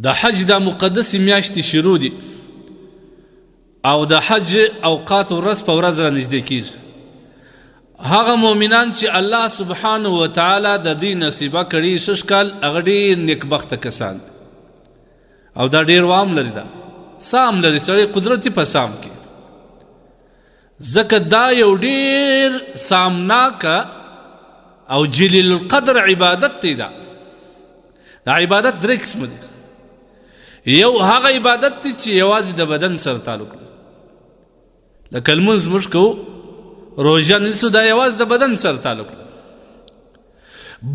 د حج د مقدس میاشتې شروع دي او د حج اوقات ورځ په ورځ را نږدې کیږي. هغه مؤمنان چې الله سبحانه وتعالی د دې نصیبه کړي شش کال هغه ډېر نیکبخته کسان او دا ډېر وام لري، دا سام لري، سړی قدرت په سام کې، ځکه دا یو ډېر سامناکه او جلیل القدر عبادت دی. دا عبادت درې قسمه دي. یو هغه عبادت دی چې یوازې د بدن سره تعلق لري، لکه لمونځ موږ کوو، روژه نیسو، دا یوازې د بدن سره تعلق لري.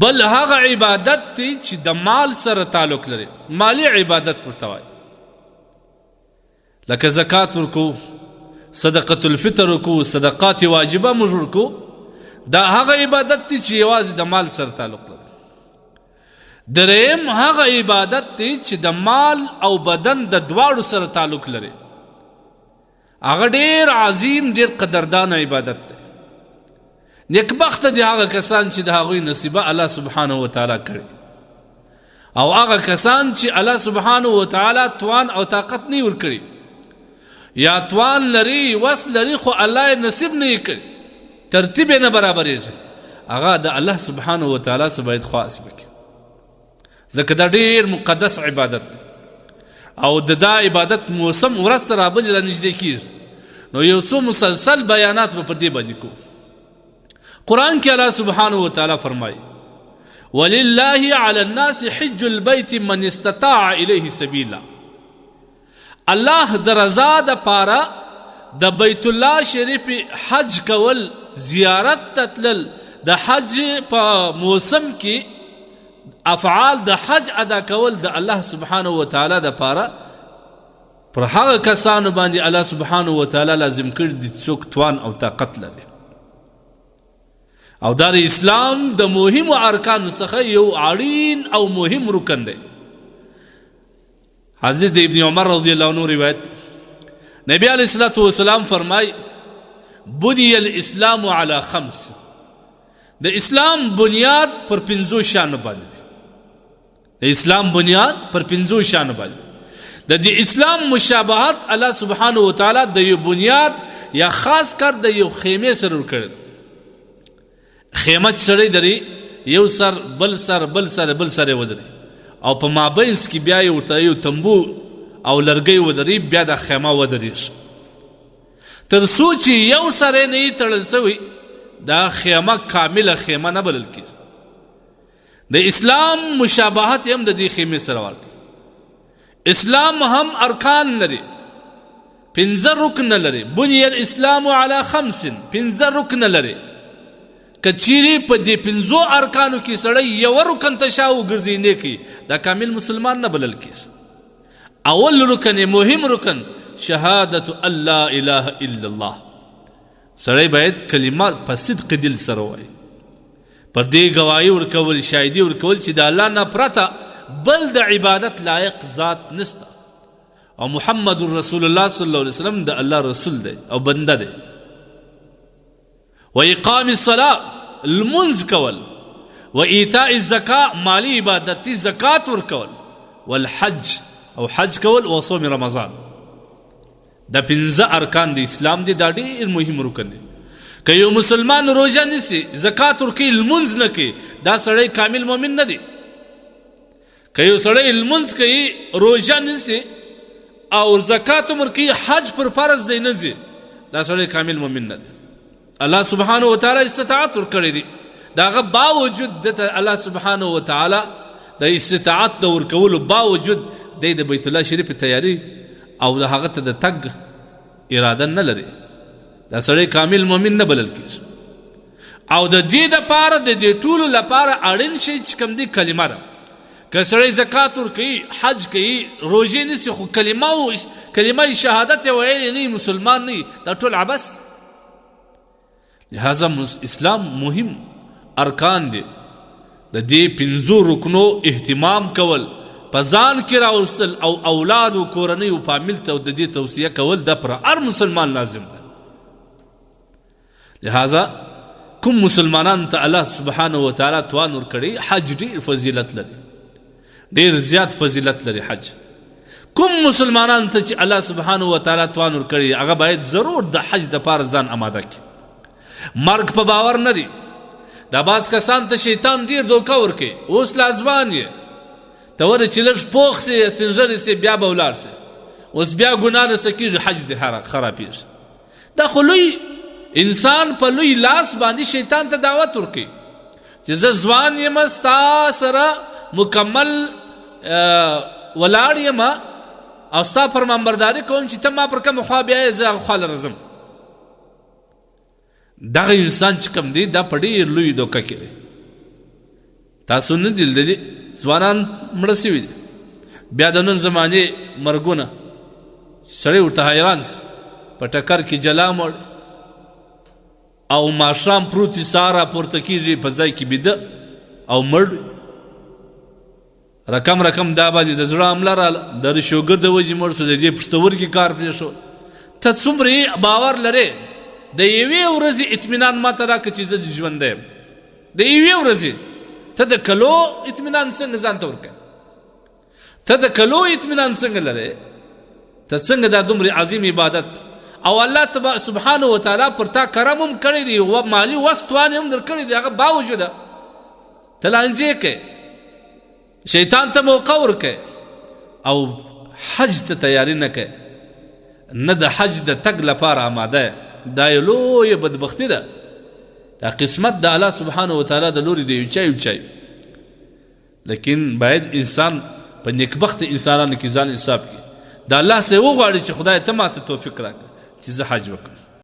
بل هغه عبادت دی چې د مال سره تعلق لري، مالی عبادت ورته وایي، لکه زکات ورکو، صدقة الفطر ورکو، صدقات واجبه موږ ورکو، دا هغه عبادت دی چې یوازې د مال سره تعلق لري. دریم هغه عبادت دی چې د مال او بدن د دواړو سره تعلق لري، هغه ډېر عظیم ډېر قدردان عبادت دی. نیکبخته دي هغه کسان چې د هغوی نصیبه الله سبحانه وتعالی کړي، او هغه کسان چې الله سبحانه وتعالی توان او طاقت نه ورکړي، یا توان لري وس لري خو الله یې نصیب نه کړي، ترتیب یې نه برابرېږي، هغه د الله سبحانه وتعالی څخه باید خواست وکړي، ځکه دا ډېر مقدس عبادت دی. او د دا عبادت موسم ورځ سره رابلې را نږدې کېږي، نو یو څو مسلسل بیانات به پر دې باندې کوو. قرآن کې الله سبحانه وتعالی فرمایي ولله علی الناس حج البیت من استطاع الیه سبیلا. الله د رضا دپاره د بیت الله شریف حج کول، زیارت ته تلل، د حج په موسم کې افعال د حج ادا کول د الله سبحانه وتعالی دپاره پر هغه کسانو باندې الله سبحانه وتعالی لازم کړي دي څوک توان او طاقت لري. او دا د اسلام د مهمو ارکانو څخه یو اړین او مهم رکن دی. حضرت ابن عمر رضی الله عنه روایت، نبی علیہ الصلوۃ والسلام فرمای بنی الاسلام علی خمس، د اسلام بنیاد پر پنځو شانو باندې، د اسلام بنیاد پر پنځو شانو باندې. د دې اسلام مشابهت الله سبحانه وتعالی د یو بنیاد یا خاص کر د یو خیمه سره ورکړل. خیمه سره دري یو سر بل سر بل سر بل سر ودري، او په مابینس کې بیا یو ته یو تنبو او لرګي ودري، بیا د خیمه ودري تر څو چې یو سره نه تړل شوی، دا خیمه کامله خیمه نه بلل کېږي. د اسلام مشابهت هم د دې خیمې سره ورته. اسلام هم ارکان لري، پنځه رکن لري. بنی الاسلام علی خمس، پنځه رکن لري. کچيري په دې پنځو ارکانو کې سړی یو رکن ته شاو ګرځي نه کی، دا کامل مسلمان نه بلل کېږي. اول رکن، مهم رکن، شهادت الله اله الا الله. سړی باید کلمات په صدق دل سره وایي، پر دې گواهی ورکول، شاهدي ورکول چې د الله نه پرته بل د عبادت لایق ذات نسته، او محمد رسول الله صلی الله علیه وسلم د الله رسول دی او بنده دی. و اقام الصلاة، المنز کول، و ایتاء الزکاة، مالی عبادتی زکات ورکول، والحج، او حج کول، و صوم رمضان. دا پنځه ارکان د اسلام دي، دا ډېر مهم رکن دی. که یو مسلمان روژه نیسي، زکات ورکوي، لمونځ نه کوي، دا سړی کامل مؤمن نه دی. که یو سړی لمونځ کوي، روژه نیسي او زکات هم ورکوي، حج پر فرض دی نه ځي، دا سړی کامل مؤمن نه دی. الله سبحانه وتعالی استطاعت ورکړی دی، د هغه باوجود دته الله سبحانه وتعالی د استطاعت د ورکولو باوجود دی د بیت الله شریف تیاری او د هغه ته د تګ اراده نه لري، دا سړی کامل مؤمن نه بلل کېږي. او د دې دپاره د دې ټولو لپاره اړین شی چې کوم دی کلمه ده. که سړی زکات ورکوي، حج کوي، روژې نیسي، خو کلمه شهادت یې ویلې نه، مسلمان نه، دا ټول عبث. لہذا اسلام مهم ارکان دي. د دې پنځو رکنو اهتمام کول، په ځان کې راوستل، او اولاد او کورنۍ او فامیل ته د دې توصیه کول، دا پر هر مسلمان لازم ده. لہذا کوم مسلمانان ته الله سبحانه وتعالی توان ورکړي، حج ډېر فضیلت لري، ډیر زیات فضیلت لري حج. کوم مسلمانان ته چې الله سبحانه وتعالی توان ورکړي هغه باید ضرور د حج دپاره ځان اماده کړي. مرګ په باور نه دی. دا بعض کسان ته شیطان ډیر دوکه ورکوي. اوس لا ځوان یې ته ولې چې لږ پوخ سي سپین ږیری سي بیا به ولاړ سي اوس بیا ګناه رسه کېږي حج دې خرابېږي. دا خو لوی انسان په لوی لاس باندې شیطان ته دعوت ورکوي چې زه ځوان یم ستا سره مکمل ولاړ یم او ستا فرمانبرداري کوم چې ته ما پر کومه خوا بیایې زه هغه خوا لره ځم. دغه انسان چې کوم دی دا په ډېر لوی دوکه کې دی. تاسو نه دي لیدلي ځوانان مړه سوي دي بیا د نن زمانې مرګونه سړی ورته حیران سي په ټکر کې جلا مړ او ماښام پروت وي سهار راپورته کېږي په ځای کې بیده او مړ رقم دا باندې د زړه حمله راله د شوګر د وجې مړ شو د دې پښتورګي کار پرېښود. ته څومره باور لرې د یوې ورځې اطمینان ماته راکړه چې زه ژوندی یم. د یوې ورځې ته د کلو اطمینان څنګه ځان ته ورکوې؟ ته د کلو اطمینان څنګه لرې؟ ته څنګه دا دومره عظیم عبادت او الله سبحانه وتعالی پر تا کرم هم کړی دی او مالی وس توان هم درکړی دی هغه باوجوده ته لانجې کوې شیطان ته موقع ورکوې او حج ته تیاری نه کوې نه د حج د تګ لپاره آماده یې. دا یو لویه بدبختي ده. دا قسمت د الله سبحانه وتعالی د لوري دی یو چای لیکن باید انسان په نیکبخت انسانانو کې ځان حساب کړي. د الله څخه وغواړي چې خدای ته ماته توفیق راکړه چې زه حج وکړم.